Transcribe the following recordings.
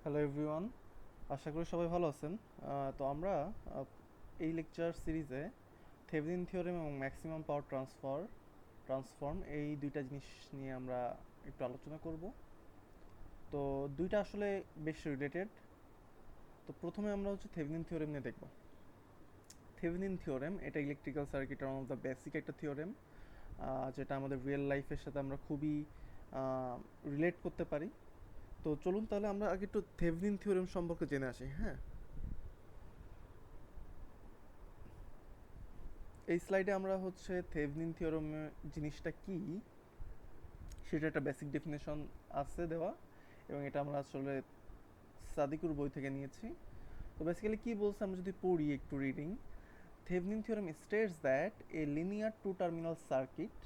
Hello everyone, আশা করি সবাই ভালো আছেন। তো আমরা এই লেকচার সিরিজে থেভেনিন থিওরেম এবং ম্যাক্সিমাম পাওয়ার ট্রান্সফর্ম এই দুইটা জিনিস নিয়ে আমরা একটু আলোচনা করব। তো দুইটা আসলে বেশ রিলেটেড। তো প্রথমে আমরা থেভেনিন থিওরেম নিয়ে দেখব। থেভেনিন থিওরেম এটা ইলেকট্রিক্যাল সার্কিটের ওয়ান অফ দ্য বেসিক একটা থিওরেম, যেটা আমাদের রিয়েল লাইফের সাথে আমরা খুবই রিলেট করতে পারি। তো চলুন তাহলে আমরা আগে একটু থেভেনিন থিওরেম সম্পর্কে জেনে আসি। হ্যাঁ, এই স্লাইডে আমরা থেভেনিন থিওরেম জিনিসটা কি সেটা একটা বেসিক ডেফিনেশন আছে দেওয়া, এবং এটা আমরা আসলে সাদিকুর বই থেকে নিয়েছি। তো বেসিক্যালি কি বলছে আমরা যদি পড়ি একটু reading. Thevenin theorem states that a linear two terminal circuit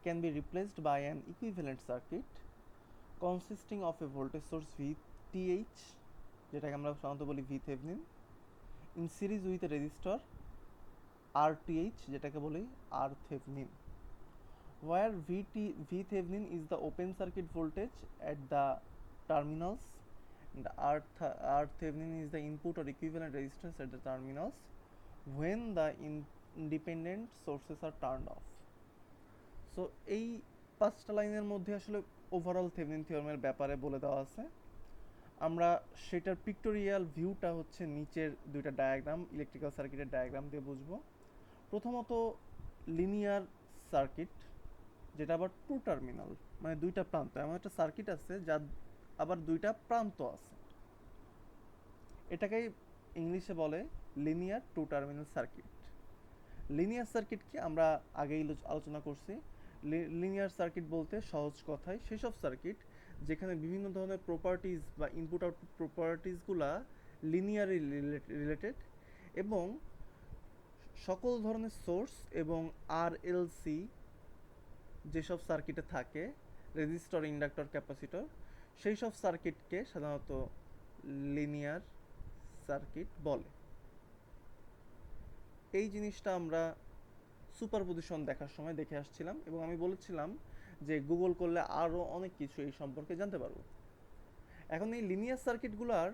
can be replaced by an equivalent circuit consisting of a voltage source VTH, যেটাকে আমরা সাধারণত বলি V Thevenin, in series with a resistor RTH, যেটাকে বলি R Thevenin, where VThevenin is the open circuit voltage at the terminals and RThevenin is the input or equivalent resistance at the terminals when the independent sources are turned off. So এই পাঁচটা লাইনের মধ্যে আসলে overall Thevenin থিওরেমের ব্যাপারে বলে দেওয়া আছে। আমরা সেটার পিক্টোরিয়াল ভিউটা নিচের দুইটা ডায়াগ্রাম, ইলেকট্রিক্যাল সার্কিটের ডায়াগ্রাম দিয়ে বুঝবো। প্রথমত লিনিয়ার সার্কিট, যেটা আবার টু টার্মিনাল, মানে দুইটা প্রান্ত, এমন একটা সার্কিট আছে যার আবার দুইটা প্রান্ত আছে, এটাকেই ইংলিশে বলে linear two terminal circuit. Linear circuit কি আমরা আগেই আলোচনা করছি। লিনিয়ার সার্কিট বলতে সহজ কথায় সেসব সার্কিট যেখানে বিভিন্ন ধরনের প্রপার্টিজ বা ইনপুট আউটপুট প্রপার্টিজগুলা লিনিয়ারলি রিলেটেড, এবং সকল ধরনের সোর্স এবং আরএলসি যেসব সার্কিটে থাকে, রেজিস্টর, ইন্ডাক্টর, ক্যাপাসিটর, সেই সব সার্কিটকে সাধারণত লিনিয়ার সার্কিট বলে। এই জিনিসটা আমরা সুপারপজিশন দেখার সময় দেখে আসছিলাম, এবং আমি বলেছিলাম যে গুগল করলে আরও অনেক কিছু এই সম্পর্কে জানতে পারবো। এখন এই লিনিয়ার সার্কিটগুলোর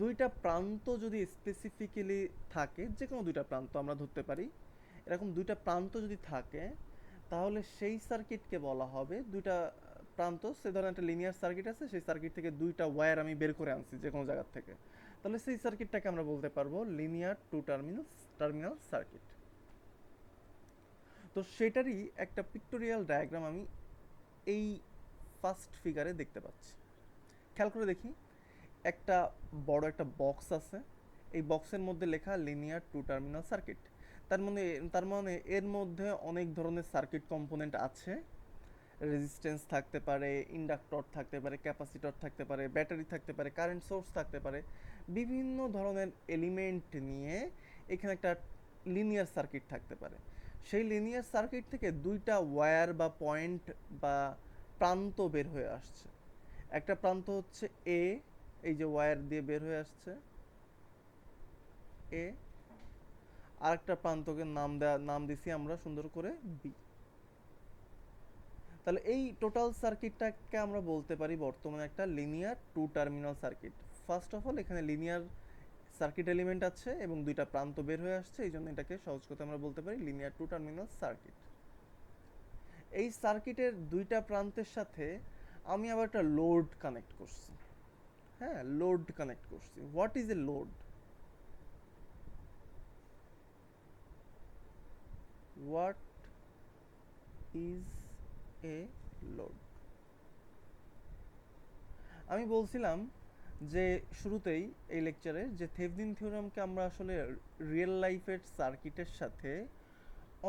দুইটা প্রান্ত যদি স্পেসিফিক্যালি থাকে, যে কোনো দুইটা প্রান্ত আমরা ধরতে পারি, এরকম দুইটা প্রান্ত যদি থাকে, তাহলে সেই সার্কিটকে বলা হবে দুইটা প্রান্ত। সে ধরেন একটা লিনিয়ার সার্কিট আছে, সেই সার্কিট থেকে দুইটা ওয়্যার আমি বের করে আনছি যে কোনো জায়গার থেকে, তাহলে সেই সার্কিটটাকে আমরা বলতে পারবো লিনিয়ার টু টার্মিনাল সার্কিট। তো সেটারই একটা পিক্টোরিয়াল ডায়াগ্রাম আমি এই ফার্স্ট ফিগারে দেখতে পাচ্ছি। খেয়াল করে দেখি, একটা বড় একটা বক্স আছে, এই বক্সের মধ্যে লেখা লিনিয়ার টু টার্মিনাল সার্কিট। তার মানে এর মধ্যে অনেক ধরনের সার্কিট কম্পোনেন্ট আছে। রেজিস্ট্যান্স থাকতে পারে, ইন্ডাক্টর থাকতে পারে, ক্যাপাসিটর থাকতে পারে, ব্যাটারি থাকতে পারে, কারেন্ট সোর্স থাকতে পারে, বিভিন্ন ধরনের এলিমেন্ট নিয়ে এখানে একটা লিনিয়ার সার্কিট থাকতে পারে। সেই লিনিয়ার সার্কিট থেকে দুইটা ওয়্যার বা পয়েন্ট বা প্রান্ত বের হয়ে আসছে। একটা প্রান্ত হচ্ছে এ, এই যে ওয়্যার দিয়ে বের হয়ে আসছে এ, আর একটা প্রান্তকে নাম দিছি আমরা সুন্দর করে বি। তাহলে এই টোটাল সার্কিটটাকে আমরা বলতে পারি বর্তমানে একটা linear two terminal circuit. First of all এখানে লিনিয়ার সার্কিট এলিমেন্ট আছে এবং দুইটা প্রান্ত বের হয়ে আসছে, এই জন্য এটাকে সহজ কথা আমরা বলতে পারি লিনিয়ার টু টার্মিনাল সার্কিট। এই সার্কিটের দুইটা প্রান্তের সাথে আমি আবার একটা লোড কানেক্ট করছি। হ্যাঁ, লোড কানেক্ট করছি। What is a load? What is a load? আমি বলছিলাম যে শুরুতেই এই লেকচারে যে থেভেনিন থিওরামকে আমরা আসলে রিয়েল লাইফের সার্কিটের সাথে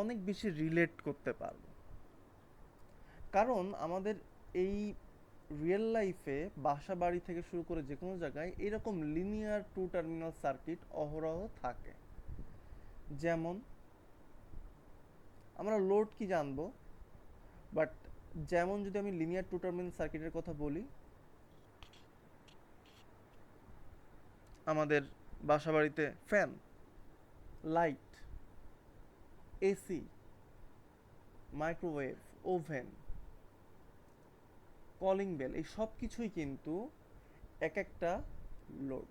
অনেক বেশি রিলেট করতে পারবো, কারণ আমাদের এই রিয়েল লাইফে বাসা বাড়ি থেকে শুরু করে যে কোনো জায়গায় এরকম লিনিয়ার টু টার্মিনাল সার্কিট অহরহ থাকে। যেমন আমরা লোড কি জানবো, বাট যেমন যদি আমি লিনিয়ার টু টার্মিনাল সার্কিটের কথা বলি, আমাদের বাসা বাড়িতে fan, light, AC, microwave, oven, calling bell, এই সব কিছুই কিন্তু এক একটা লোড।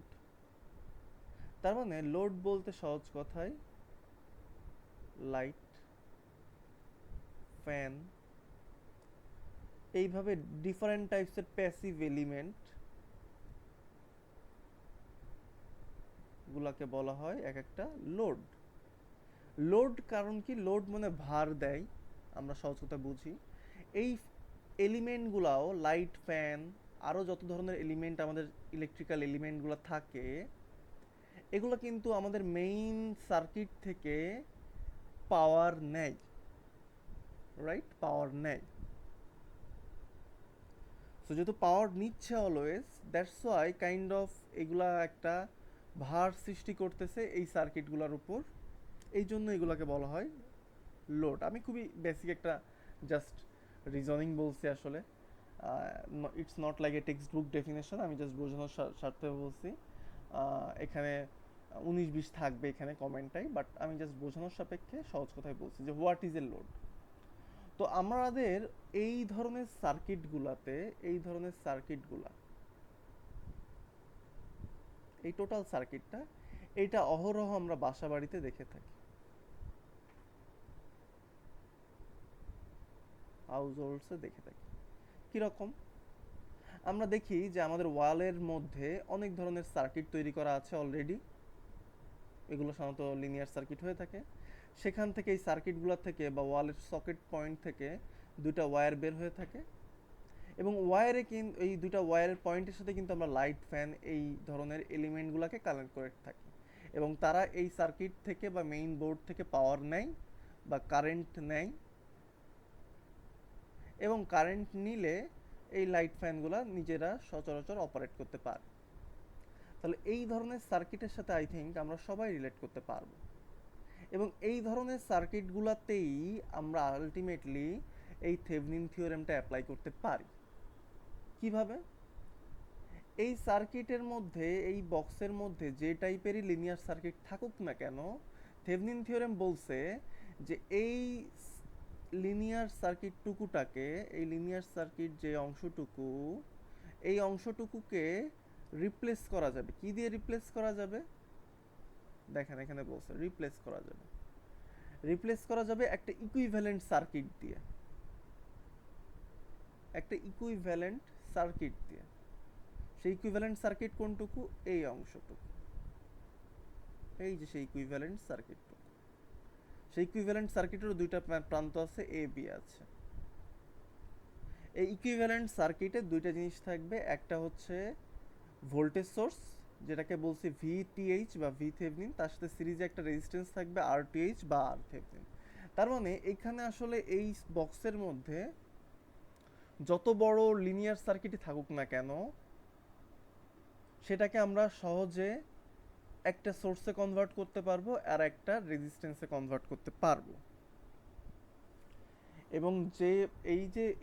তার মানে লোড বলতে সহজ কথায় লাইট, ফ্যান, এইভাবে ডিফারেন্ট টাইপসের প্যাসিভ এলিমেন্ট গুলাকে বলা হয় এক একটা লোড। লোড কারণ কি, লোড মানে ভার দেয়, আমরা সহজ কথা বুঝি। এই এলিমেন্টগুলাও লাইট, ফ্যান, আরও যত ধরনের এলিমেন্ট আমাদের ইলেকট্রিক্যাল এলিমেন্টগুলো থাকে, এগুলো কিন্তু আমাদের মেইন সার্কিট থেকে পাওয়ার নেয়, রাইট? পাওয়ার নেয়। সো যেহেতু পাওয়ার নিচ্ছে always, that's why kind of এগুলা একটা ভার সৃষ্টি করতেছে এই সার্কিটগুলোর উপর, এই জন্য এগুলাকে বলা হয় লোড। আমি খুবই বেসিক একটা জাস্ট রিজনিং বলছি আসলে, it's not like a text book definition, আমি জাস্ট বোঝানোর স্বার্থে বলছি। এখানে 19-20 থাকবে এখানে কমেন্টটাই, বাট আমি জাস্ট বোঝানোর সাপেক্ষে সহজ কথায় বলছি যে হোয়াট ইজ এ লোড। তো আমাদের এই ধরনের সার্কিটগুলাতে, এই ধরনের সার্কিটগুলা, এই টোটাল সার্কিটটা, এইটা অহরহ আমরা বাসা বাড়িতে দেখে থাকি, হাউস হোল্ডসে দেখে থাকি। কীরকম? আমরা দেখি যে আমাদের ওয়ালের মধ্যে অনেক ধরনের সার্কিট তৈরি করা আছে অলরেডি, এগুলো সাধারণত লিনিয়ার সার্কিট হয়ে থাকে। সেখান থেকে এই সার্কিটগুলো থেকে বা ওয়ালের সকেট পয়েন্ট থেকে দুইটা ওয়্যার বের হয়ে থাকে, এবং ওয়্যারে কিন্তু এই দুইটা ওয়্যারের পয়েন্টের সাথে কিন্তু আমরা লাইট, ফ্যান, এই ধরনের এলিমেন্টগুলোকে কানেক্ট করে থাকি, এবং তারা এই সার্কিট থেকে বা মেইন বোর্ড থেকে পাওয়ার নেয় বা কারেন্ট নেয়, এবং কারেন্ট নিলে এই লাইট, ফ্যানগুলো নিজেরা সচরাচর অপারেট করতে পারে। তাহলে এই ধরনের সার্কিটের সাথে আই থিঙ্ক আমরা সবাই রিলেট করতে পারবো, এবং এই ধরনের সার্কিটগুলোতেই আমরা আলটিমেটলি এই থেভনিন থিওরেমটা অ্যাপ্লাই করতে পারি। কিভাবে? এই সার্কিটের মধ্যে, এই বক্সের মধ্যে যে টাইপেরই লিনিয়ার সার্কিট থাকুক না কেন, থেভনিন থিওরেম বলছে যে এই লিনিয়ার সার্কিট টুকুটাকে, এই লিনিয়ার সার্কিট যে অংশটুকু, এই অংশটুকুকে রিপ্লেস করা যাবে। কি দিয়ে রিপ্লেস করা যাবে? দেখেন এখানে বলছে রিপ্লেস করা যাবে। রিপ্লেস করা যাবে একটা ইকুইভ্যালেন্ট সার্কিট দিয়ে, একটা ইকুইভ্যালেন্ট সার্কিট দিয়ে। সেই ইকুইভ্যালেন্ট সার্কিট কোনটুকু? এই অংশটুকু, এই যে সেই ইকুইভ্যালেন্ট সার্কিটটুকু। সেই ইকুইভ্যালেন্ট সার্কিটেরও দুইটা প্রান্ত আছে, এ বি আছে। এই ইকুইভ্যালেন্ট সার্কিটে দুইটা জিনিস থাকবে, একটা হচ্ছে ভোল্টেজ সোর্স, যেটাকে বলছি ভিটিএইচ বা ভি থেভনিন, তার সাথে সিরিজে একটা রেজিস্ট্যান্স থাকবে আরটিএইচ বা আর থেভনিন। তার মানে এখানে আসলে এই বক্সের মধ্যে যত বড় লিনিয়ার সার্কিটই থাকুক না কেন, সেটাকে আমরা সহজে একটা সোর্সে কনভার্ট করতে পারবো আর একটা রেজিস্ট্যান্সে কনভার্ট করতে পারবো। এবং যে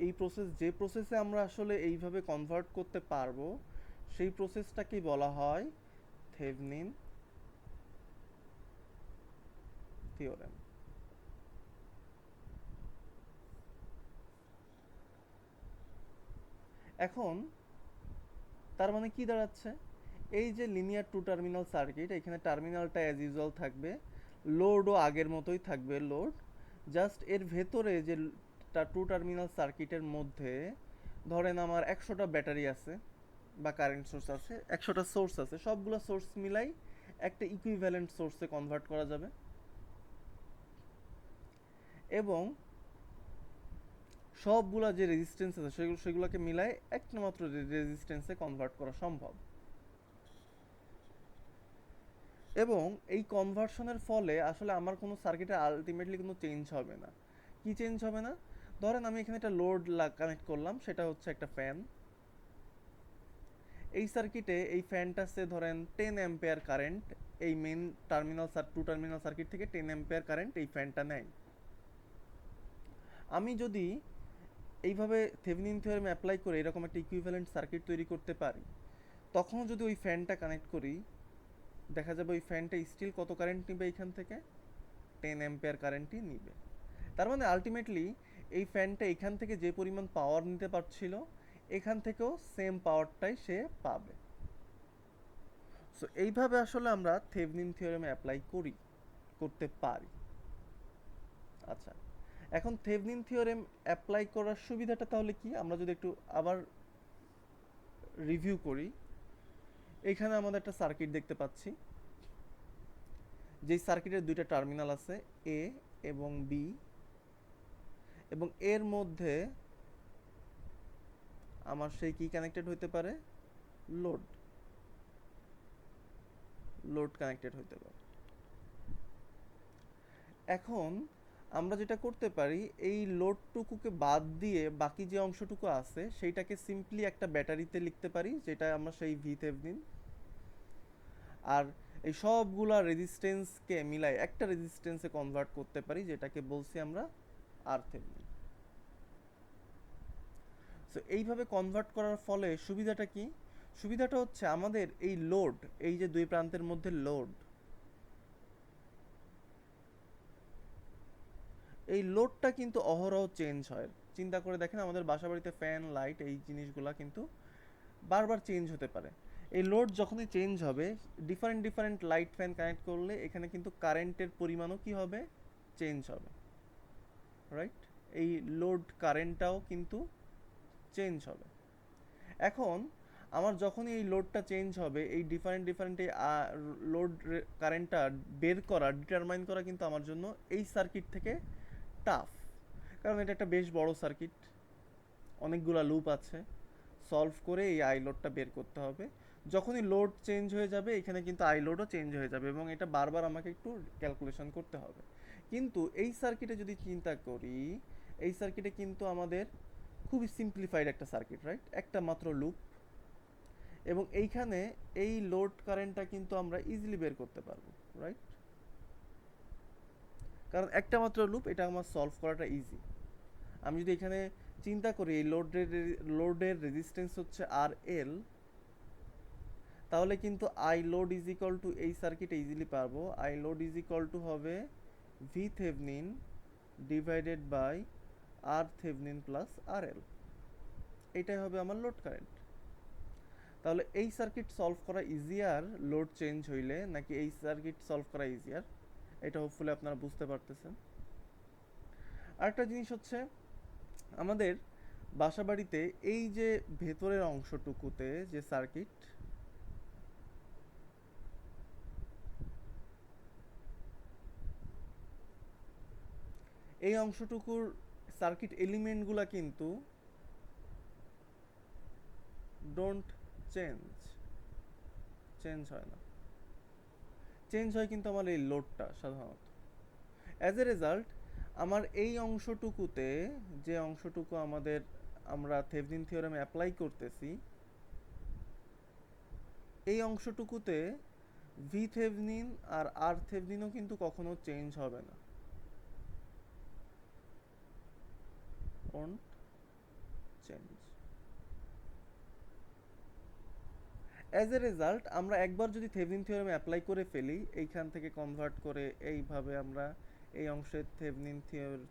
এই প্রসেসে আমরা আসলে এইভাবে কনভার্ট করতে পারবো, সেই প্রসেসটাকেই বলা হয় থেভনিন থিওরেম। এখন তার মানে কি দাঁড়াচ্ছে? এই যে লিনিয়ার টু টার্মিনাল সার্কিট, এখানে টার্মিনালটা অ্যাজ ইউজুয়াল থাকবে, লোডও আগের মতোই থাকবে লোড, জাস্ট এর ভেতরে যে টু টার্মিনাল সার্কিটের মধ্যে ধরেন আমার 100টা ব্যাটারি আছে বা কারেন্ট সোর্স আছে, 100টা সোর্স আছে, সবগুলো সোর্স মিলাই একটা ইকুইভ্যালেন্ট সোর্সে কনভার্ট করা যাবে, এবং সবগুলা যে রেজিস্ট্যান্স আছে সেগুলোকে মিলাই একটা মাত্র রেজিস্ট্যান্সে কনভার্ট করা সম্ভব। এবং এই কনভার্সনের ফলে আসলে আমার কোনো সার্কিটে আলটিমেটলি কোনো চেঞ্জ হবে না। কি চেঞ্জ হবে না? ধরেন আমি এখানে একটা লোড কানেক্ট করলাম, সেটা হচ্ছে একটা ফ্যান। এই সার্কিটে এই ফ্যানটাতে ধরেন 10 অ্যাম্পিয়ার কারেন্ট, এই মেন টু টার্মিনাল সার্কিট থেকে 10 অ্যাম্পিয়ার কারেন্ট এই ফ্যানটা নেয়। আমি যদি এইভাবে থেভেনিন থিওরেম অ্যাপ্লাই করে এরকম একটা ইকুইভ্যালেন্ট সার্কিট তৈরি করতে পারি, তখনও যদি ওই ফ্যানটা কানেক্ট করি, দেখা যাবে ওই ফ্যানটা স্টিল কত কারেন্ট নিবে এইখান থেকে? 10 অ্যাম্পিয়ার কারেন্টই নিবে। তার মানে আলটিমেটলি এই ফ্যানটা এখান থেকে যে পরিমাণ পাওয়ার নিতে পারছিল, এখান থেকেও সেম পাওয়ারটাই সে পাবে। সো এইভাবে আসলে আমরা থেভনিন থিওরেমে করতে পারি। আচ্ছা, এখন থেভনিন থিওরেম অ্যাপ্লাই করার সুবিধাটা তাহলে কি, আমরা যদি একটু আবার রিভিউ করি। এইখানে আমাদের একটা সার্কিট দেখতে পাচ্ছি, যেই সার্কিটের দুইটা টার্মিনাল আছে, এ এবং বি, এবং এর মধ্যে আমার সেই কি কানেক্টেড হইতে পারে, লোড লোড কানেক্টেড হইতে পারে। এখন আমরা যেটা করতে পারি, এই লোডটুকুকে বাদ দিয়ে বাকি যে অংশটুকু আছে সেইটাকে সিম্পলি একটা ব্যাটারিতে লিখতে পারি, যেটা আমরা সেই ভি থেভনিন। আর এই সবগুলা রেজিস্ট্যান্সকে মিলাই একটা রেজিস্ট্যান্সে কনভার্ট করতে পারি, যেটাকে বলছি আমরা আর থেভনিন। সো এইভাবে কনভার্ট করার ফলে সুবিধাটা কি? সুবিধাটা হচ্ছে আমাদের এই লোড, এই যে দুই প্রান্তের মধ্যে লোড, এই লোডটা কিন্তু অহরহ চেঞ্জ হয়। চিন্তা করে দেখেন, আমাদের বাসাবাড়িতে ফ্যান, লাইট, এই জিনিসগুলা কিন্তু বারবার চেঞ্জ হতে পারে। এই লোড যখনই চেঞ্জ হবে, different different light fan connect করলে এখানে কিন্তু কারেন্টের পরিমাণও কি হবে, চেঞ্জ হবে, রাইট? এই লোড কারেন্টটাও কিন্তু চেঞ্জ হবে। এখন আমার যখনই এই লোডটা চেঞ্জ হবে, এই ডিফারেন্ট ডিফারেন্ট এই লোড কারেন্টটা বের করা, ডিটারমাইন করা কিন্তু আমার জন্য এই সার্কিট থেকে টাফ। কারণ এটা একটা বেশ বড় সার্কিট, অনেকগুলা লুপ আছে, সলভ করে এই আই লোডটা বের করতে হবে। যখনই লোড চেঞ্জ হয়ে যাবে, এখানে কিন্তু আই লোডও চেঞ্জ হয়ে যাবে, এবং এটা বারবার আমাকে একটু ক্যালকুলেশন করতে হবে। কিন্তু এই সার্কিটে যদি চিন্তা করি, এই সার্কিটে কিন্তু আমাদের খুবই সিম্পলিফাইড একটা সার্কিট, রাইট? একটা মাত্র লুপ, এবং এইখানে এই লোড কারেন্টটা কিন্তু আমরা ইজিলি বের করতে পারবো, রাইট? কারণ একটা মাত্র লুপ, এটা আমার সলভ করাটা ইজি। আমি যদি এখানে চিন্তা করি, এই লোডের রেজিস্ট্যান্স হচ্ছে আর এল, তাহলে কিন্তু I load is equal to, এই সার্কিট ইজিলি পারবো, I load is equal to হবে V Thevenin divided by R Thevenin plus R L. এইটাই হবে আমার লোড কারেন্ট। তাহলে এই সার্কিট সলভ করা ইজিয়ার লোড চেঞ্জ হইলে, নাকি এই সার্কিট সলভ করা ইজিয়ার? এটা হোপফুলি আপনারা বুঝতে পারতেছেন। আরেকটা জিনিস হচ্ছে, আমাদের বাসাবাড়িতে এই যে ভেতরের অংশটুকুতে যে সার্কিট, এই অংশটুকুর সার্কিট এলিমেন্টগুলা কিন্তু ডোন্ট চেঞ্জ চেঞ্জ হয় না। চেঞ্জ হয় কিন্তু আমার এই লোডটা সাধারণত। অ্যাজ এ রেজাল্ট, আমার এই অংশটুকুতে, যে অংশটুকু আমরা থেভনিন থিওরেমে অ্যাপ্লাই করতেছি, এই অংশটুকুতে ভি থেভনিন আর আর থেভনিনও কিন্তু কখনো চেঞ্জ হবে না, won't change. As a result, আমরা একবার যদি থেভনিন থিওরেমে অ্যাপ্লাই করে ফেলি, এইখান থেকে কনভার্ট করে এইভাবে আমরা এই অংশে থেভনিন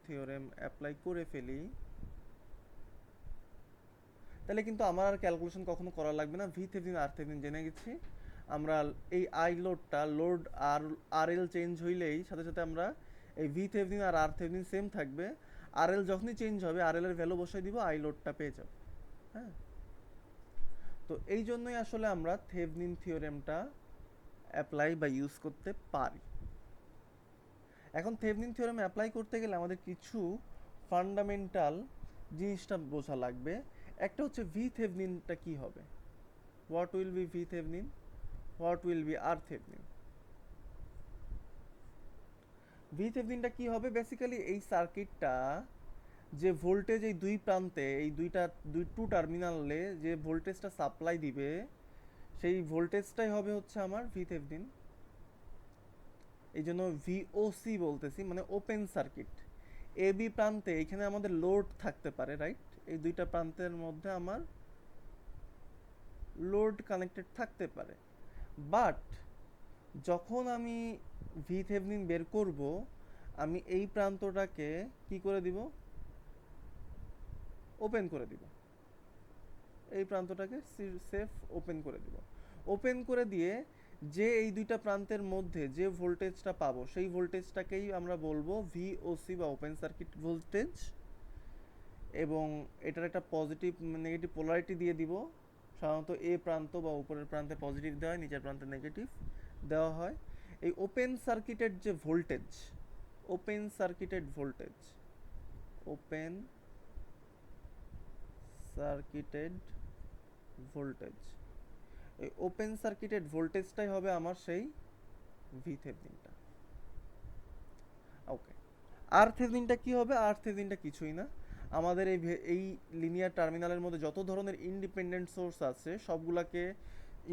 থিওরেম অ্যাপ্লাই করে ফেলি, তাহলে কিন্তু আমার আর ক্যালকুলেশন কখনো করা লাগবে না। ভি থেভনিন আর থেভনিন জেনে গেছি আমরা। এই আই লোডটা, লোড আর এল চেঞ্জ হইলেই সাথে সাথে আমরা এই ভি থেভনিন আর আর থেভনিন সেম থাকবে। আর এল যখনই চেঞ্জ হবে, আর এল এর ভ্যালু বসাই দিব, আই লোডটা পেয়ে যাব। হ্যাঁ, তো এই জন্যই আসলে আমরা থেভনিন থিওরেমটা অ্যাপ্লাই বা ইউজ করতে পারি। এখন থেভনিন থিওরেম অ্যাপ্লাই করতে গেলে আমাদের কিছু ফান্ডামেন্টাল জিনিসটা বোঝা লাগবে। একটা হচ্ছে ভি থেভনিনটা কি হবে, what will be V Thevenin, what will be R Thevenin. V থেভনিনটা কি হবে, বেসিক্যালি এই সার্কিটটা যে ভোল্টেজ এই দুই প্রান্তে, এই টু টার্মিনালে যে ভোল্টেজটা সাপ্লাই দিবে, সেই ভোল্টেজটাই হবে হচ্ছে আমার ভি থেভনিন। এই জন্য ভিওসি বলতেছি, মানে ওপেন সার্কিট। এ বি প্রান্তে এখানে আমাদের লোড থাকতে পারে, রাইট? এই দুইটা প্রান্তের মধ্যে আমার লোড কানেক্টেড থাকতে পারে, বাট যখন আমি ভি থেভনিন বের করব, আমি এই প্রান্তটাকে কি করে দিব, ওপেন করে দিব। এই প্রান্তটাকে সেফ ওপেন করে দিব। ওপেন করে দিয়ে যে এই দুইটা প্রান্তের মধ্যে যে ভোল্টেজটা পাবো সেই ভোল্টেজটাকেই আমরা বলবো ভিওসি বা ওপেন সার্কিট ভোল্টেজ, এবং এটার একটা পজিটিভ নেগেটিভ পোলারিটি দিয়ে দিব। সাধারণত এ প্রান্ত বা উপরের প্রান্তে পজিটিভ দেওয়া হয়, নিচের প্রান্তে নেগেটিভ দেওয়া হয়। এই ওপেন সার্কিটেড যে voltage, open circuited voltage, open circuited voltage, এই ওপেন সার্কিটেড ভোল্টেজটাই হবে আমার সেই ভি থেভনিনটা। ওকে, আর থেভনিনটা কি হবে? আর থেভনিনটা কিছুই না, আমাদের এই লিনিয়ার টার্মিনালের মধ্যে যত ধরনের ইন্ডিপেন্ডেন্ট সোর্স আছে সবগুলাকে,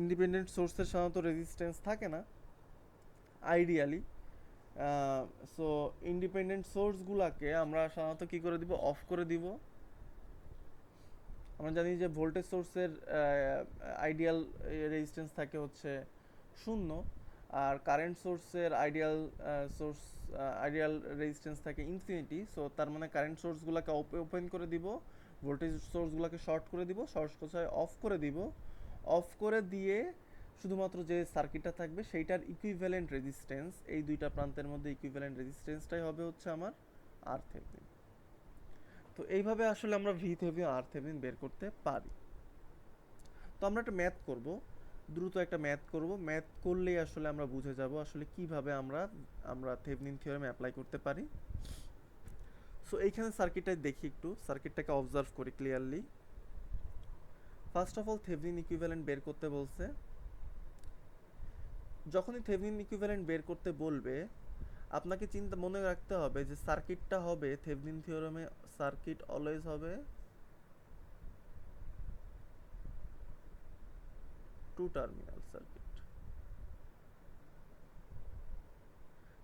ইন্ডিপেন্ডেন্ট সোর্সের সাধারণত রেজিস্ট্যান্স থাকে না আইডিয়ালি, সো ইন্ডিপেন্ডেন্ট সোর্সগুলাকে আমরা সাধারণত কী করে দিব? অফ করে দিব। আমরা জানি যে ভোল্টেজ সোর্সের আইডিয়াল রেজিস্ট্যান্স থাকে হচ্ছে 0, আর কারেন্ট সোর্সের আইডিয়াল রেজিস্ট্যান্স থাকে ইনফিনিটি। সো তার মানে কারেন্ট সোর্সগুলোকে ওপেন করে দিব, ভোল্টেজ সোর্সগুলোকে শর্ট করে দিব, শর্ট কোথায় অফ করে দিব। অফ করে দিয়ে শুধুমাত্র যে সার্কিটটা থাকবে সেইটার ইকুইভ্যালেন্ট রেজিস্ট্যান্স, এই দুইটা প্রান্তের মধ্যে ইকুইভ্যালেন্ট রেজিস্ট্যান্সটাই হবে হচ্ছে আমার আর থেভনিন। তো এইভাবে আসলে আমরা ভি থেভনিন আর থেভনিন বের করতে পারি। তো আমরা একটা ম্যাথ করব, দ্রুত একটা ম্যাথ করব, ম্যাথ করলেই আসলে আমরা বুঝে যাব আসলে কিভাবে আমরা থেভনিন থিওরেম অ্যাপ্লাই করতে পারি। সো এইখানে সার্কিটটা দেখি, একটু সার্কিটটাকে অবজার্ভ করি clearly. First of all Thevenin equivalent বের করতে বলছে। যখনই থেভনিন ইকুইভ্যালেন্ট বের করতে বলবে আপনাকে মনে রাখতে হবে যে সার্কিটটা হবে থেভনিন থিওরেমে, সার্কিট অলওয়েজ হবে টু টার্মিনাল সার্কিট।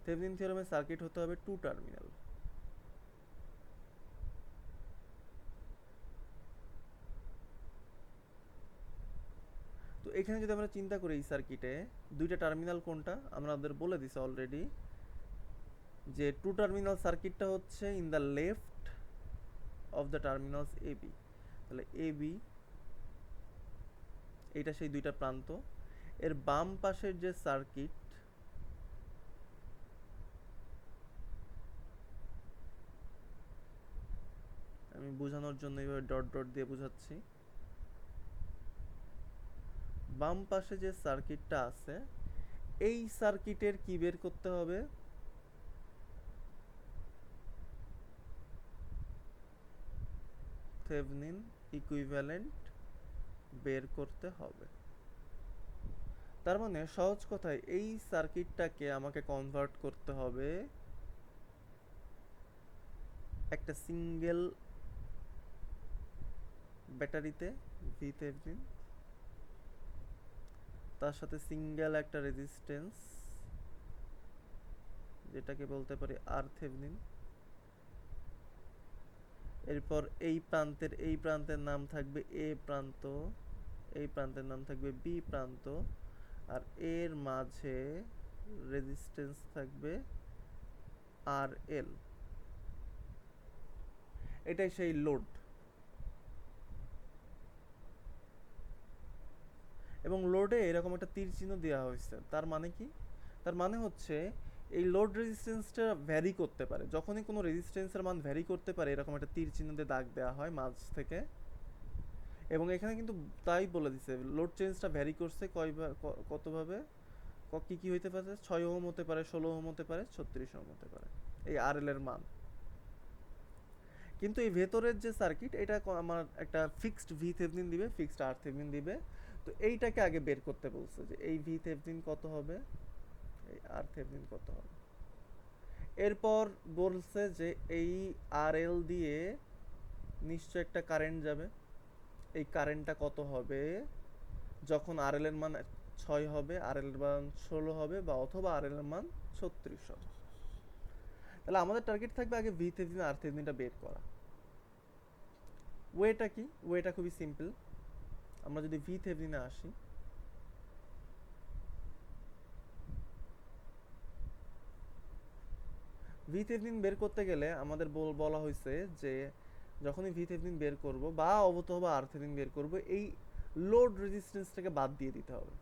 থেভনিন থিওরেমে সার্কিট হতে হবে টু টার্মিনাল। তো এখানে যদি আমরা চিন্তা করি এই সার্কিটে দুইটা টার্মিনাল কোনটা, আমাদের বলে দিছে অলরেডি যে টু টার্মিনাল সার্কিটটা হচ্ছে in the left of the terminals A B. তাহলে এ বি এইটা সেই দুইটা প্রান্ত, এর বাম পাশের যে সার্কিট আমি বোঝানোর জন্য এইভাবে ডট ডট দিয়ে বোঝাচ্ছি, বাম পাশে যে সার্কিটটা আছে এই সার্কিটের কি বের করতে হবে? থেভনিন ইকুইভ্যালেন্ট বের করতে হবে। তার মানে সহজ কথায় এই সার্কিটটাকে আমাকে কনভার্ট করতে হবে একটা সিঙ্গেল ব্যাটারিতে ভি থেভনিন, তার সাথে সিঙ্গেল একটা রেজিস্ট্যান্স যেটাকে বলতে পারি আর থেভনিন। এরপর এই প্রান্তের নাম থাকবে এ প্রান্ত, এই প্রান্তের নাম থাকবে বি প্রান্ত, আর এর মাঝে রেজিস্ট্যান্স থাকবে আর এল। এটাই সেই লোড। এবং লোডে এরকম একটা তীর চিহ্ন দেওয়া হয়েছে, তার মানে কি? তার মানে হচ্ছে এই লোড রেজিস্ট্যান্সটা ভ্যারি করতে পারে, যখনই কোনো রেজিস্ট্যান্সের মান ভ্যারি করতে পারে এরকম একটা তীর চিহ্ন দিয়ে দাগ দেওয়া হয় মাঝ থেকে। এবং এখানে কিন্তু তাই বলে দিছে লোড চেঞ্জটা ভ্যারি করছে কতভাবে, কি কি হইতে পারে, 6 ওহম হতে পারে, 16 ওহম হতে পারে, 36 ওহম হতে পারে এই আর এল এর মান। কিন্তু এই ভেতরের যে সার্কিট এটা আমার একটা ফিক্সড ভি থেভনিন দিবে, ফিক্সড আর থেভনিন দিবে। তো এইটাকে আগে বের করতে বলছে যে এই ভি থেভনিন কত হবে, এই আর থেভনিন কত হবে। এরপর বলছে যে এই আর এল দিয়ে নিশ্চয় একটা কারেন্ট যাবে, এই কারেন্টটা কত হবে যখন আর এল এর মান 6 হবে, আর এল এর মান 16 হবে, বা অথবা আর এল এর মান 36 হবে। তাহলে আমাদের টার্গেট থাকবে আগে ভি থেভনিন আর থেভনিনটা বের করা। ওয়েটা কি? ওয়েটা খুবই সিম্পল। আমরা যদি ভি থেভনিনে আসি, ভি থেভনিন বের করতে গেলে আমাদের বলা হয়েছে যে যখনই ভি থেভনিন বের করব বা অথবা আর থেভনিন বের করব এই লোড রেজিস্ট্যান্সটাকে বাদ দিয়ে দিতে হবে।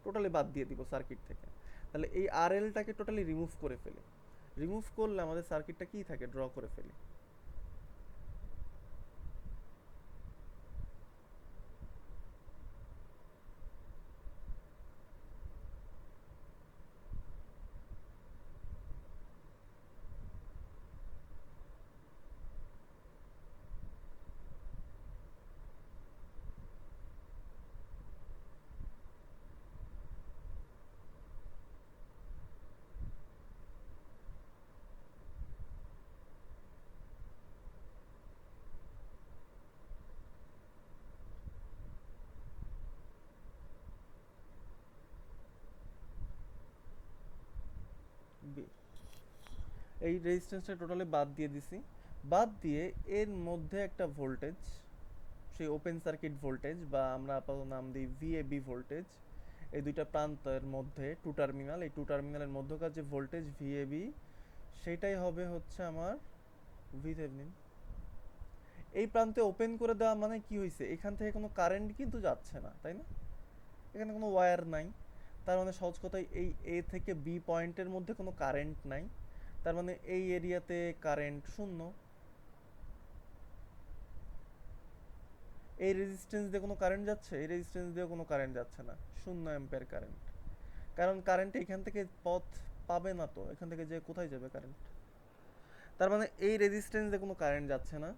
টোটালি বাদ দিয়ে দিব সার্কিট থেকে। তাহলে এই আর এলটাকে টোটালি রিমুভ করে ফেলি। রিমুভ করলে আমাদের সার্কিটটা কি থাকে, ড্র করে ফেলি। এই রেজিস্ট্যান্সটা টোটালি বাদ দিয়ে দিছি। বাদ দিয়ে এর মধ্যে একটা ভোল্টেজ, সেই ওপেন সার্কিট ভোল্টেজ বা আমরা আপাতত নাম দিই ভিএবি ভোল্টেজ, এই দুইটা প্রান্তের মধ্যে টু টার্মিনাল, এই টু টার্মিনালের মধ্যকার যে ভোল্টেজ ভিএবি, সেটাই হবে হচ্ছে আমার ভিথেভনিন। এই প্রান্তে ওপেন করে দেওয়া মানে কি হয়েছে, এখান থেকে কোনো কারেন্ট কিন্তু যাচ্ছে না, তাই না? এখানে কোনো ওয়্যার নাই, তার মানে সহজ কথায় এই এ থেকে বি পয়েন্টের মধ্যে কোনো কারেন্ট নাই, তার মানে এই এরিয়াতে কারেন্ট শূন্য। এই রেজিস্ট্যান্স দিয়ে কোনো কারেন্ট যাচ্ছে, এই রেজিস্ট্যান্স দিয়ে কোনো কারেন্ট যাচ্ছে না, 0 অ্যাম্পিয়ার কারেন্ট। কারণ কারেন্ট এখান থেকে পথ পাবে না, তো এখান থেকে যে কোথায় যাবে কারেন্ট? তার মানে এই রেজিস্ট্যান্স দিয়ে কোনো কারেন্ট যাচ্ছে না,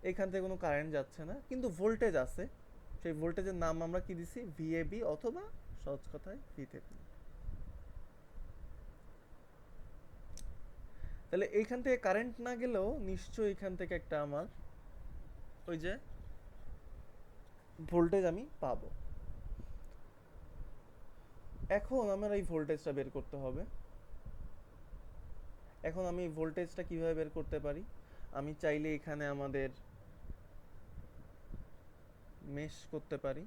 এখান থেকে কোনো কারেন্ট যাচ্ছে না, কিন্তু ভোল্টেজ আছে। সেই ভোল্টেজের নাম আমরা কি দিছি, ভিএবি, অথবা সহজ কথায় ভিথেভনিন। তাহলে এইখান থেকে কারেন্ট না গেলেও নিশ্চয়ই এখান থেকে একটা আমার ওই যে ভোল্টেজ আমি পাবো। এখন আমার এই ভোল্টেজটা বের করতে হবে। এখন আমি এই ভোল্টেজটা কিভাবে বের করতে পারি? আমি চাইলে এখানে আমাদের মেশ করতে পারি,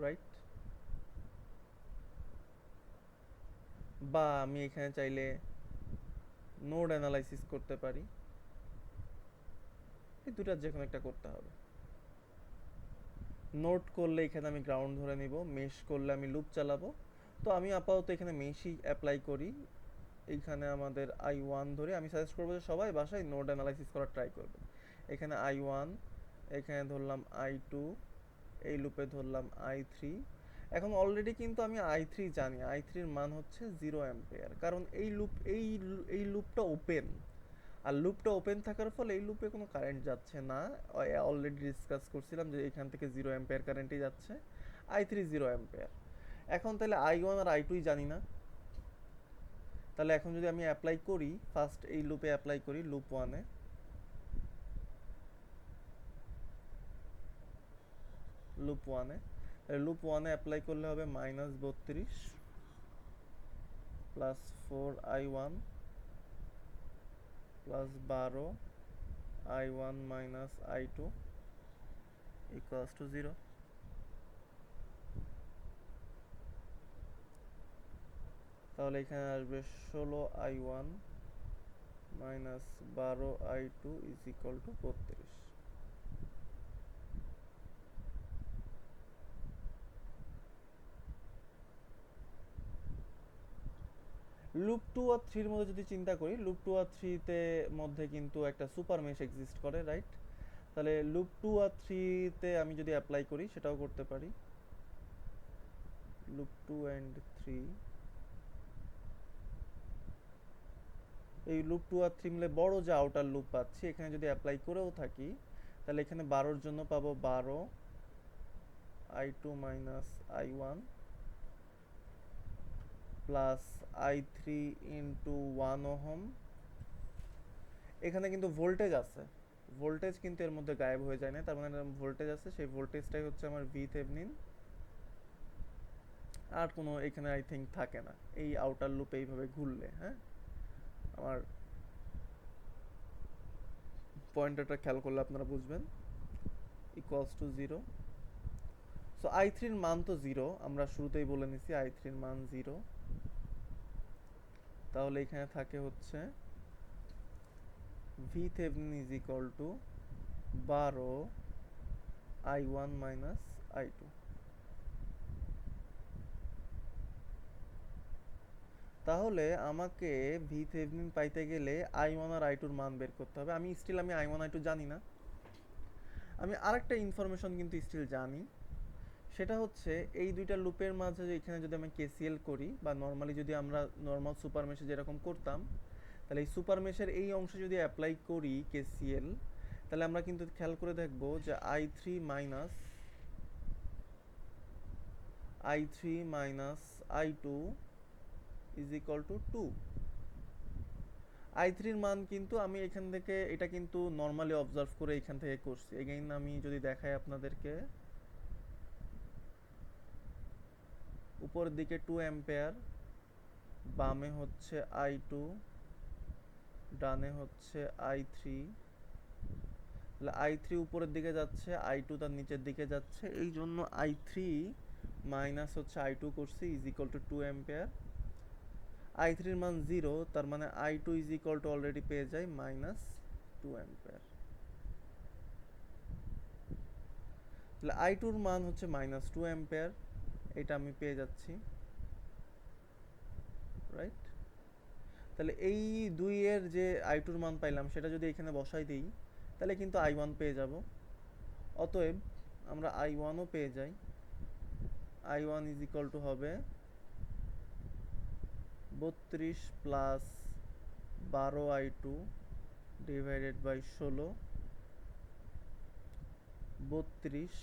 রাইট? বা আমি এখানে চাইলে নোড অ্যানালাইসিস করতে পারি। এই দুটার যে কোনো একটা করতে হবে। নোড করলে এখানে আমি গ্রাউন্ড ধরে নিব, মেশ করলে আমি লুপ চালাবো। তো আমি আপাতত এখানে মেশই অ্যাপ্লাই করি। এইখানে আমাদের I1 ধরে, আমি সাজেস্ট করবো যে সবাই বাসায় নোড অ্যানালাইসিস করার ট্রাই করবে। এখানে I1, এখানে ধরলাম I2, এই লুপে ধরলাম I3। এখন অলরেডি কিন্তু আমি I3 জানি, I3 এর মান হচ্ছে 0 অ্যাম্পিয়ার, কারণ এই লুপটা ওপেন। আর লুপটা ওপেন থাকার ফলে এই লুপে কোনো কারেন্ট যাচ্ছে না। অলরেডি ডিসকাস করছিলাম যে এখান থেকে 0 অ্যাম্পিয়ার কারেন্টই যাচ্ছে, I3 0 অ্যাম্পিয়ার। এখন তাহলে I1 আর I2 জানি না, তাহলে এখন যদি আমি অ্যাপ্লাই করি, ফার্স্ট এই লুপে অ্যাপ্লাই করি, লুপ ওয়ানে। লুপ ওয়ানে অ্যাপ্লাই করলে হবে -32 plus 4I1 plus 12 I1 minus I2 equals to 0। তাহলে এখানে আসবে 16I1 minus 12I2 is equal two 32। Loop 2 আর 3 এর মধ্যে যদি চিন্তা করি, লুপ 2 আর 3 তে মধ্যে কিন্তু একটা সুপার মেশ এক্সিস্ট করে, রাইট? তাহলে লুপ 2 আর 3 তে আমি যদি অ্যাপ্লাই করি, সেটাও করতে পারি। লুপ 2 এন্ড 3, এই লুপ 2 আর 3 মিলে বড় যে আউটার লুপ পাচ্ছি, এখানে যদি অ্যাপ্লাই করেও থাকি, তাহলে এখানে 12 এর জন্য পাবো 12 I2 minus I1 plus I3 into 1 ohm. এখানে কিন্তু ভোল্টেজ আছে, ভোল্টেজ কিন্তু এর মধ্যে গায়েব হয়ে যায় না, তার মানে ভোল্টেজ আছে, সেই ভোল্টেজটাই হচ্ছে আমার ভিথেভনিন। আর কোনো এখানে আই থিঙ্ক থাকে না এই আউটার লুপ এইভাবে ঘুরলে। হ্যাঁ, আমার পয়েন্টারটা খেয়াল করলে আপনারা বুঝবেন, ইকুয়ালস টু 0। সো I3 এর মান তো 0, আমরা শুরুতেই বলে নিছি I3 এর মান 0। তাহলে এখানে থাকে হচ্ছে V Thevenin is equal to 12 I1 minus I2। তাহলে আমাকে ভি থেভনিন পাইতে গেলে আই ওয়ান আর আই টুর মান বের করতে হবে। আমি আই ওয়ান আই টু জানি না। আমি আরেকটা ইনফরমেশন কিন্তু স্টিল জানি, সেটা হচ্ছে এই দুইটা লুপের মাঝে এখানে যদি আমি কেসিএল করি বা নর্মালি যদি আমরা নর্মাল সুপার মেশে যেরকম করতাম, তাহলে এই সুপার মেশের এই অংশে যদি অ্যাপ্লাই করি কেসিএল, তাহলে আমরা কিন্তু খেয়াল করে দেখব যে i3 minus i2 is equal to 2। i3 এর মান কিন্তু আমি এখান থেকে, এটা কিন্তু নর্মালি অবজার্ভ করে এখান থেকে করছি। এগেইন আমি যদি দেখাই আপনাদেরকে, উপরের দিকে 2 অ্যাম্পিয়ার, বামে হচ্ছে i2, ডানে হচ্ছে i3। তাহলে i3 উপরের দিকে যাচ্ছে, i2 তার নিচের দিকে যাচ্ছে, এই জন্য i3 মাইনাস হচ্ছে i2 করছি is equal two 2 ampere. i3 এর মান 0, তার মানে i2 is equal two already পেয়ে যাই মাইনাস 2 অ্যাম্পিয়ার। তাহলে i2 এর মান হচ্ছে মাইনাস 2 অ্যাম্পিয়ার, এটা আমি পেয়ে যাচ্ছি, রাইট? তাহলে এই 2 এর যে i2 এর মান পাইলাম সেটা যদি এখানে বসাই দিই, তাহলে কিন্তু i1 পেয়ে যাব। অতএব আমরা i1 ও পেয়ে যাই। i1 ইজ ইকুয়াল টু হবে 32 plus 12i2 divided by 16। 32,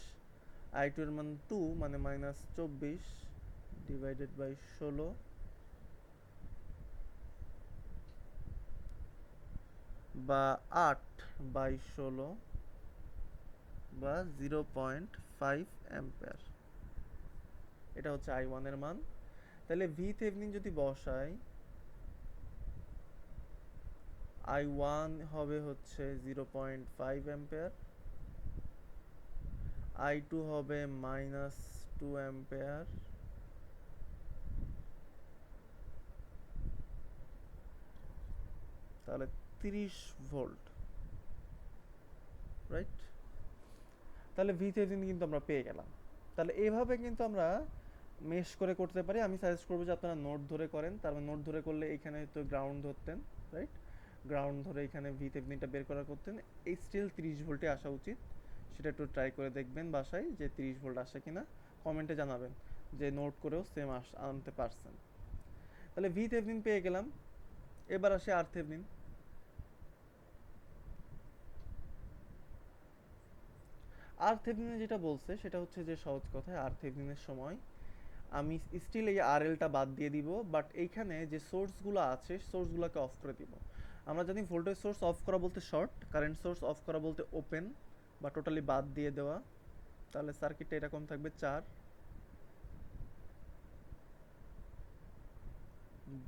i2 এর মান 2 মানে মাইনাস 24 ডিভাইডেড বাই 16, বা 8 বাই 16, বা 0.5 অ্যাম্পিয়ার। এটা হচ্ছে i1 এর মান। তাহলে ভি থেভনিন যদি বসাই, i1 হবে হচ্ছে 0.5 অ্যাম্পিয়ার, i2 হবে মাইনাস 2 অ্যাম্পিয়ার, তাহলে 30 ভোল্ট, রাইট? তাহলে ভি থেভনিন কিন্তু আমরা পেয়ে গেলাম। তাহলে এইভাবে কিন্তু আমরা মেশ করে করতে পারি। আমি সাজেস্ট করবো যে আপনারা নোট ধরে করেন। তার মানে নোট ধরে করলে এখানে তো গ্রাউন্ড ধরতেন, রাইট? গ্রাউন্ড ধরে এখানে ভি থেভনিনটা বের করা করতেন। এই স্টিল 30 ভোল্টে আসা উচিত, সেটা একটু ট্রাই করে দেখবেন বাসায় যে 30 ভোল্ট আসে কিনা। কমেন্টে জানাবেন যে নোট করেও সেম আনতে পারছেন। তাহলে ভি থেভনিন পেয়ে গেলাম। এবার আসে আর থেভনিন। আর থেভনিনে যেটা বলছে সেটা হচ্ছে যে সহজ কথায় আর থেভনিনের সময় আমি স্টিল এই আরএলটা বাদ দিয়ে দিব, বাট এইখানে যে সোর্সগুলো আছে সোর্সগুলোকে অফ করে দিব। আমরা জানি ভোল্টেজ সোর্স অফ করা বলতে শর্ট, কারেন্ট সোর্স অফ করা বলতে ওপেন বা টোটালি বাদ দিয়ে দেওয়া। তাহলে সার্কিটটা এরকম থাকবে 4,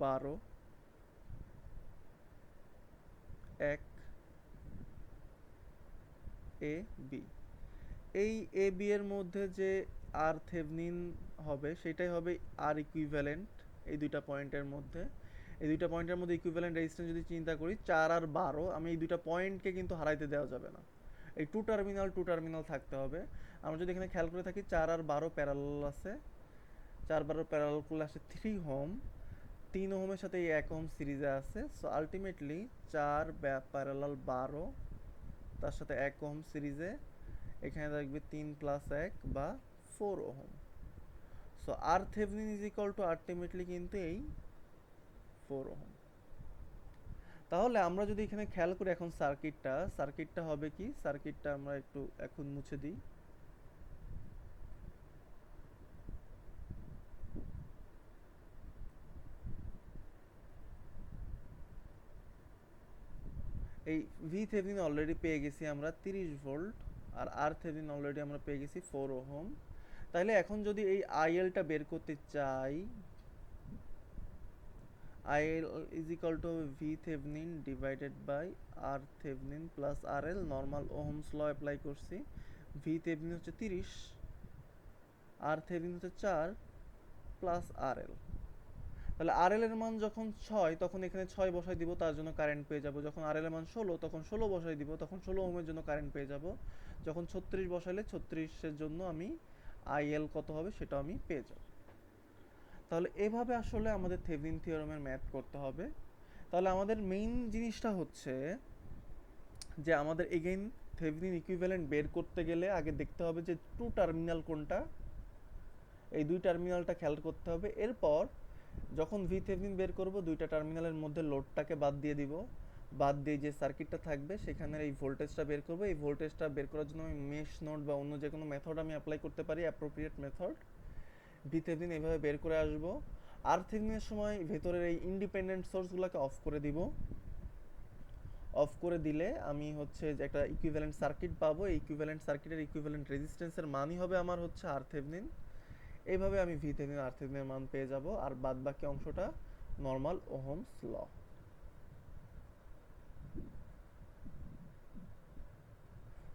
12, 1, এ বি। এই এ বি এর মধ্যে যে আর থেভনিন হবে সেটাই হবে আর ইকুইভ্যালেন্ট এই দুইটা পয়েন্টের মধ্যে। এই দুইটা পয়েন্টের মধ্যে ইকুইভ্যালেন্ট রেজিস্ট্যান্স যদি চিন্তা করি 4 আর 12, আমি এই দুইটা পয়েন্টকে কিন্তু হারাইতে দেওয়া যাবে না। এই টু টার্মিনাল থাকতে হবে। আমরা যদি এখানে খেয়াল করে থাকি 4 আর 12 প্যারালাল আছে, 4 12 প্যারালাল করলে আসে 3 ওহম। 3 ওহমের সাথে এই 1 ওহম সিরিজে আছে, সো আলটিমেটলি 4 প্যারালাল 12 তার সাথে 1 ওহম সিরিজে, এখানে থাকবে 3 প্লাস 1 বা 4 ohm. So R Thevenin is equal to ultimately কিন্তু এই 4 ওহম। তাহলে আমরা যদি এখানে খেয়াল করি এখন সার্কিটটা হবে কি, সার্কিটটা আমরা একটু এখন মুছে দিই। এই ভি থেভনিন অলরেডি পেয়ে গেছি আমরা 30 ভোল্ট, আর আর থেভনিন অলরেডি আমরা পেয়ে গেছি 4 ওহম। তাহলে এখন যদি এই আইএলটা বের করতে চাই, IL is equal to V Thevenin divided by R Thevenin plus RL, normal Ohm's law apply করছি। V Thevenin হচ্ছে 30, R Thevenin হচ্ছে 4 প্লাস RL। তাহলে RL এর মান যখন 6 তখন এখানে 6 বসাই দিব, তার জন্য কারেন্ট পেয়ে যাব। যখন RL এর মান 16 তখন 16 বসাই দিব, তখন 16 ওহমের জন্য কারেন্ট পেয়ে যাব। যখন 36 বসাইলে 36 এর জন্য আমি IL কত হবে সেটা আমি পেয়ে যাব। তাহলে এভাবে আসলে আমাদের থেভেনিন থিওরেমের ম্যাথ করতে হবে। তাহলে আমাদের মেইন জিনিসটা হচ্ছে যে আমাদের এগেইন থেভেনিন ইকুইভ্যালেন্ট বের করতে গেলে আগে দেখতে হবে যে টু টার্মিনাল কোনটা, এই দুই টার্মিনালটা খেয়াল করতে হবে। এরপর যখন ভি থেভেনিন বের করব, দুইটা টার্মিনালের মধ্যে লোডটাকে বাদ দিয়ে দিব, বাদ দিয়ে যে সার্কিটটা থাকবে সেখানের এই ভোল্টেজটা বের করব। এই ভোল্টেজটা বের করার জন্য আমি মেশ নোড বা অন্য যে কোনো মেথড আমি অ্যাপ্লাই করতে পারি, অ্যাপ্রোপ্রিয়েট মেথড। ভি থেভেনিন এভাবে বের করে আসব। আর থেভেনিনের সময় ভেতরের এই ইন্ডিপেন্ডেন্ট সোর্সগুলোকে অফ করে দিব। অফ করে দিলে আমি হচ্ছে যে একটা ইকুইভ্যালেন্ট সার্কিট পাবো। এই ইকুইভ্যালেন্ট সার্কিটের ইকুইভ্যালেন্ট রেজিস্ট্যান্সের মানই হবে আমার হচ্ছে আর থেভেনিন। এইভাবে আমি ভি থেভেনিন আর থেভেনিনের মান পেয়ে যাব, আর বাদ বাকি অংশটা নর্মাল ওহমস ল।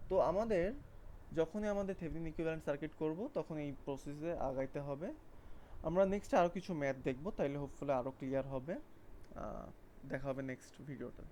তো আমাদের যখনই আমাদের থেভেনিন ইকুইভ্যালেন্ট সার্কিট করব তখন এই প্রসেসে আগাইতে হবে। আমরা নেক্সট আরও কিছু ম্যাথ দেখব, তাইলে হোপফুলি আরও ক্লিয়ার হবে। দেখা হবে নেক্সট ভিডিওতে।